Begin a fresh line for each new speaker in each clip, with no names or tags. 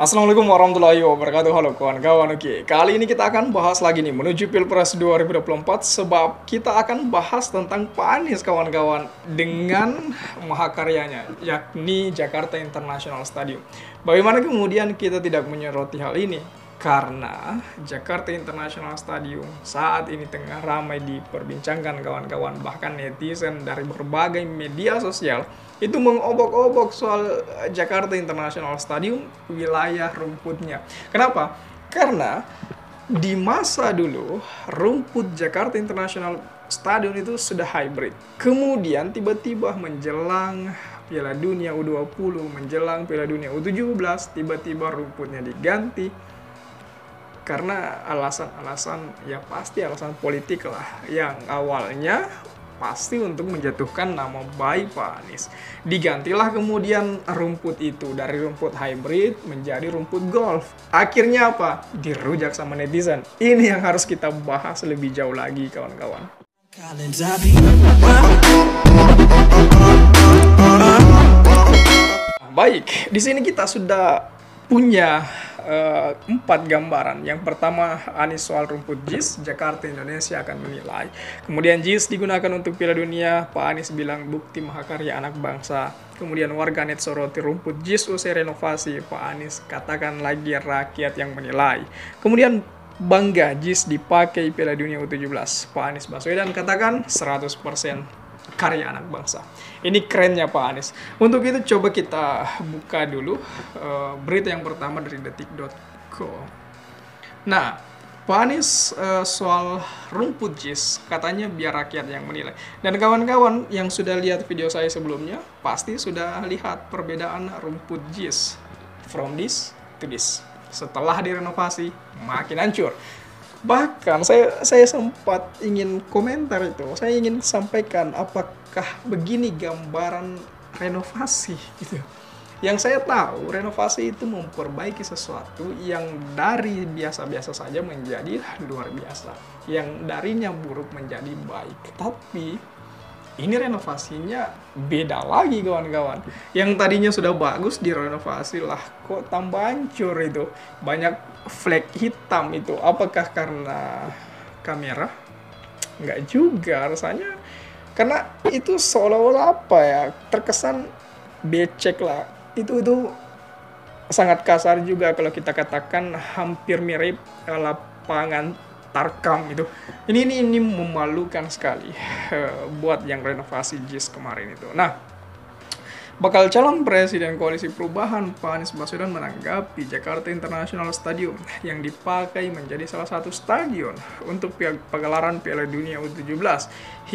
Assalamualaikum warahmatullahi wabarakatuh. Halo kawan-kawan. Oke, kali ini kita akan bahas lagi nih menuju Pilpres 2024 sebab kita akan bahas tentang Pak Anies kawan-kawan dengan mahakaryanya yakni Jakarta International Stadium. Bagaimana kemudian kita tidak menyoroti hal ini? Karena Jakarta International Stadium saat ini tengah ramai diperbincangkan kawan-kawan, bahkan netizen dari berbagai media sosial itu mengobok-obok soal Jakarta International Stadium, wilayah rumputnya. Kenapa? Karena di masa dulu rumput Jakarta International Stadium itu sudah hybrid. Kemudian tiba-tiba menjelang Piala Dunia U20, menjelang Piala Dunia U17, tiba-tiba rumputnya diganti karena alasan-alasan ya pasti alasan politik lah, yang awalnya pasti untuk menjatuhkan nama baik Pak Anies. Digantilah kemudian rumput itu dari rumput hybrid menjadi rumput golf. Akhirnya apa? Dirujak sama netizen. Ini yang harus kita bahas lebih jauh lagi kawan-kawan. Baik, di sini kita sudah punya 4 gambaran. Yang pertama, Anies soal rumput JIS, Jakarta Indonesia akan menilai. Kemudian JIS digunakan untuk Piala Dunia, Pak Anies bilang bukti mahakarya anak bangsa. Kemudian warganet soroti rumput JIS usai renovasi, Pak Anies katakan lagi rakyat yang menilai. Kemudian bangga JIS dipakai Piala Dunia U17, Pak Anies Baswedan katakan 100% karya anak bangsa. Ini kerennya Pak Anies. Untuk itu coba kita buka dulu berita yang pertama dari detik.co. Nah, Pak Anies soal rumput JIS katanya biar rakyat yang menilai. Dan kawan-kawan yang sudah lihat video saya sebelumnya pasti sudah lihat perbedaan rumput JIS from this to this. Setelah direnovasi makin hancur. Bahkan saya sempat ingin komentar itu, saya ingin sampaikan apakah begini gambaran renovasi gitu. Yang saya tahu renovasi itu memperbaiki sesuatu yang dari biasa-biasa saja menjadi luar biasa, yang darinya buruk menjadi baik. Tapi ini renovasinya beda lagi kawan-kawan. Yang tadinya sudah bagus direnovasi lah, kok tambah hancur itu. Banyak flek hitam itu. Apakah karena kamera? Nggak juga rasanya. Karena itu seolah-olah apa ya, terkesan becek lah. Itu sangat kasar juga kalau kita katakan hampir mirip lapangan Tarkam itu. Ini memalukan sekali buat yang renovasi JIS kemarin itu. Nah, bakal calon presiden koalisi perubahan Pak Anies Baswedan menanggapi Jakarta International Stadium yang dipakai menjadi salah satu stadion untuk pagelaran Piala Dunia U17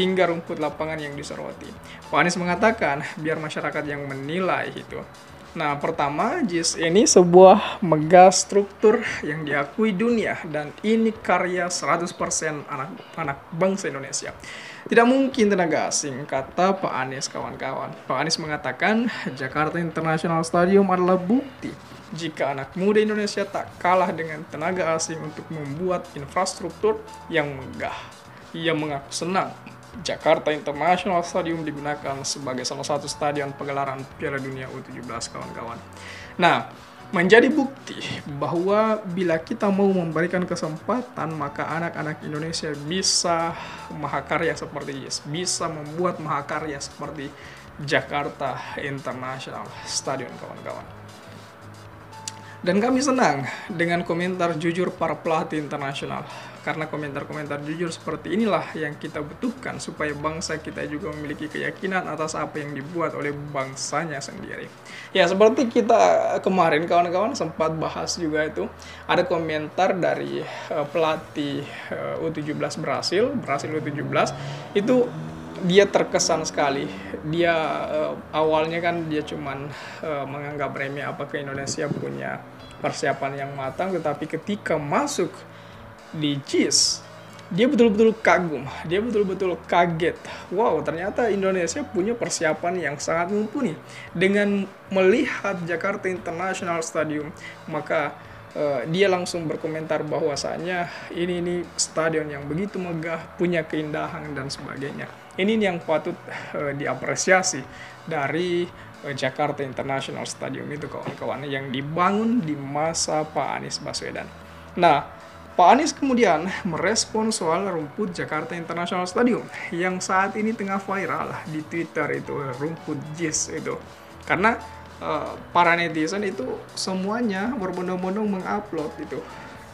hingga rumput lapangan yang disoroti. Pak Anies mengatakan biar masyarakat yang menilai itu. Nah, pertama, JIS ini sebuah megastruktur yang diakui dunia dan ini karya 100% anak bangsa Indonesia. Tidak mungkin tenaga asing, kata Pak Anies kawan-kawan. Pak Anies mengatakan Jakarta International Stadium adalah bukti jika anak muda Indonesia tak kalah dengan tenaga asing untuk membuat infrastruktur yang megah. Ia mengaku senang Jakarta International Stadium digunakan sebagai salah satu stadion pagelaran Piala Dunia U17 kawan-kawan. Nah, menjadi bukti bahwa bila kita mau memberikan kesempatan maka anak-anak Indonesia bisa mahakarya seperti JIS, bisa membuat mahakarya seperti Jakarta International Stadium kawan-kawan. Dan kami senang dengan komentar jujur para pelatih internasional. Karena komentar-komentar jujur seperti inilah yang kita butuhkan supaya bangsa kita juga memiliki keyakinan atas apa yang dibuat oleh bangsanya sendiri. Ya, seperti kita kemarin kawan-kawan sempat bahas juga itu. Ada komentar dari pelatih U17 Brasil U17 itu dia terkesan sekali. Dia awalnya kan dia cuman menganggap remeh apakah Indonesia punya persiapan yang matang, tetapi ketika masuk di JIS dia betul-betul kagum, dia betul-betul kaget. Wow, ternyata Indonesia punya persiapan yang sangat mumpuni. Dengan melihat Jakarta International Stadium, maka dia langsung berkomentar bahwasanya ini stadion yang begitu megah, punya keindahan dan sebagainya. Ini yang patut diapresiasi dari Jakarta International Stadium itu kawan-kawan, yang dibangun di masa Pak Anies Baswedan. Nah, Pak Anies kemudian merespon soal rumput Jakarta International Stadium yang saat ini tengah viral di Twitter itu, rumput JIS itu. Karena para netizen itu semuanya berbondong-bondong mengupload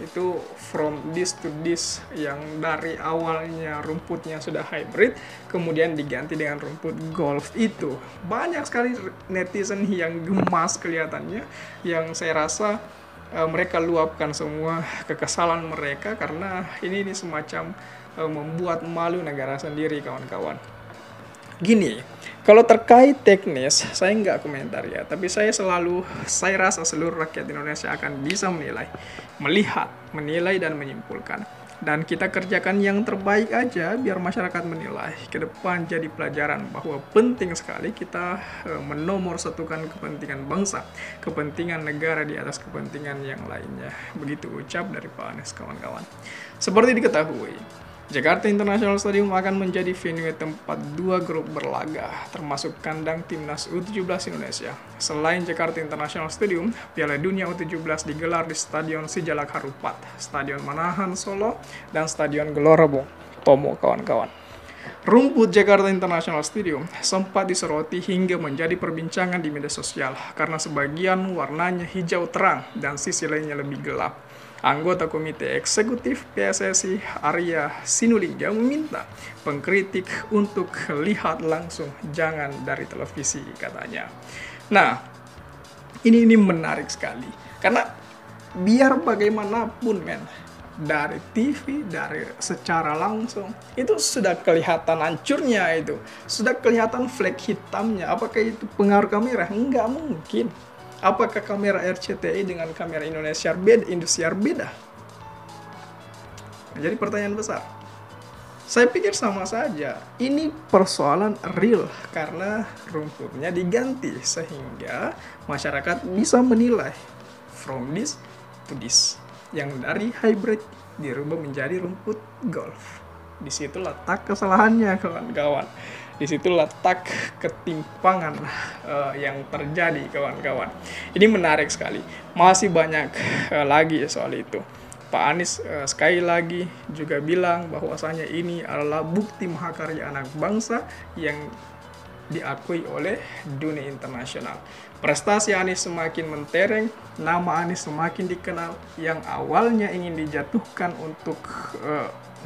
itu from this to this, yang dari awalnya rumputnya sudah hybrid kemudian diganti dengan rumput golf. Itu banyak sekali netizen yang gemas kelihatannya, yang saya rasa mereka luapkan semua kekesalan mereka karena ini semacam membuat malu negara sendiri, kawan-kawan. Gini, kalau terkait teknis, saya nggak komentar ya, tapi saya rasa seluruh rakyat Indonesia akan bisa melihat, menilai, dan menyimpulkan. Dan kita kerjakan yang terbaik aja biar masyarakat menilai. Ke depan jadi pelajaran bahwa penting sekali kita menomorsatukan kepentingan bangsa, kepentingan negara di atas kepentingan yang lainnya. Begitu ucap dari Pak Anies, kawan-kawan. Seperti diketahui, Jakarta International Stadium akan menjadi venue tempat 2 grup berlaga, termasuk kandang timnas U17 Indonesia. Selain Jakarta International Stadium, Piala Dunia U17 digelar di Stadion Sijalak Harupat, Stadion Manahan Solo, dan Stadion Gelora Bung Tomo, kawan-kawan. Rumput Jakarta International Stadium sempat disoroti hingga menjadi perbincangan di media sosial karena sebagian warnanya hijau terang dan sisi lainnya lebih gelap. Anggota Komite Eksekutif PSSI Arya Sinulinga meminta pengkritik untuk lihat langsung, jangan dari televisi, katanya. Nah, ini menarik sekali karena biar bagaimanapun dari TV, dari secara langsung itu sudah kelihatan hancurnya, itu sudah kelihatan flek hitamnya. Apakah itu pengaruh kamera? Enggak mungkin. Apakah kamera RCTI dengan kamera Indosiar beda? Jadi pertanyaan besar. Saya pikir sama saja. Ini persoalan real karena rumputnya diganti sehingga masyarakat bisa menilai from this to this. Yang dari hybrid dirubah menjadi rumput golf. Di situ letak kesalahannya, kawan-kawan. Di situ letak ketimpangan yang terjadi, kawan-kawan. Ini menarik sekali. Masih banyak lagi soal itu. Pak Anies sekali lagi juga bilang bahwasanya ini adalah bukti mahakarya anak bangsa yang diakui oleh dunia internasional. Prestasi Anies semakin mentereng, nama Anies semakin dikenal, yang awalnya ingin dijatuhkan untuk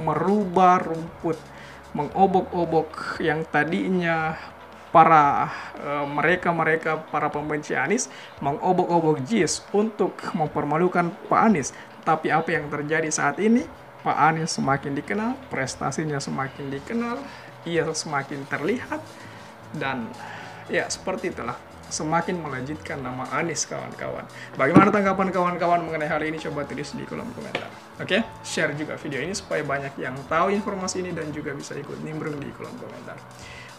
merubah rumput, mengobok-obok yang tadinya para pembenci Anies, mengobok-obok JIS untuk mempermalukan Pak Anies. Tapi apa yang terjadi saat ini? Pak Anies semakin dikenal, prestasinya semakin dikenal, ia semakin terlihat, dan ya seperti itulah, semakin melejitkan nama Anies, kawan-kawan. Bagaimana tanggapan kawan-kawan mengenai hal ini? Coba tulis di kolom komentar. Oke, share juga video ini supaya banyak yang tahu informasi ini dan juga bisa ikut nimbrung di kolom komentar.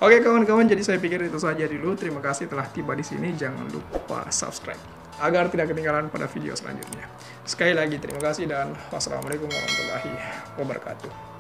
Oke kawan-kawan, jadi saya pikir itu saja dulu. Terima kasih telah tiba di sini. Jangan lupa subscribe agar tidak ketinggalan pada video selanjutnya. Sekali lagi terima kasih dan wassalamualaikum warahmatullahi wabarakatuh.